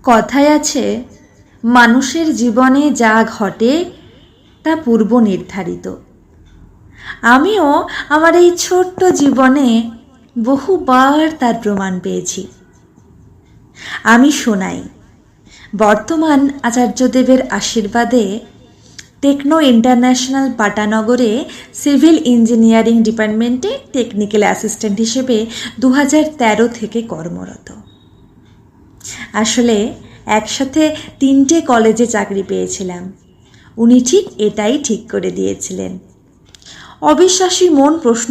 কথায় আছে, মানুষের জীবনে যা ঘটে তা পূর্ব নির্ধারিত। আমিও আমার এই ছোট্ট জীবনে বহুবার তার প্রমাণ পেয়েছি। আমি শোনাই, বর্তমান আচার্যদেবের আশীর্বাদে টেকনো ইন্টারন্যাশনাল পাটানগরে সিভিল ইঞ্জিনিয়ারিং ডিপার্টমেন্টে টেকনিক্যাল অ্যাসিস্ট্যান্ট হিসেবে 2013 থেকে কর্মরত। আসলে একসাথে 3টে কলেজে চাকরি পেয়েছিলাম। উনি ঠিক এটাই ঠিক করে দিয়েছিলেন। অবিশ্বাসী মন প্রশ্ন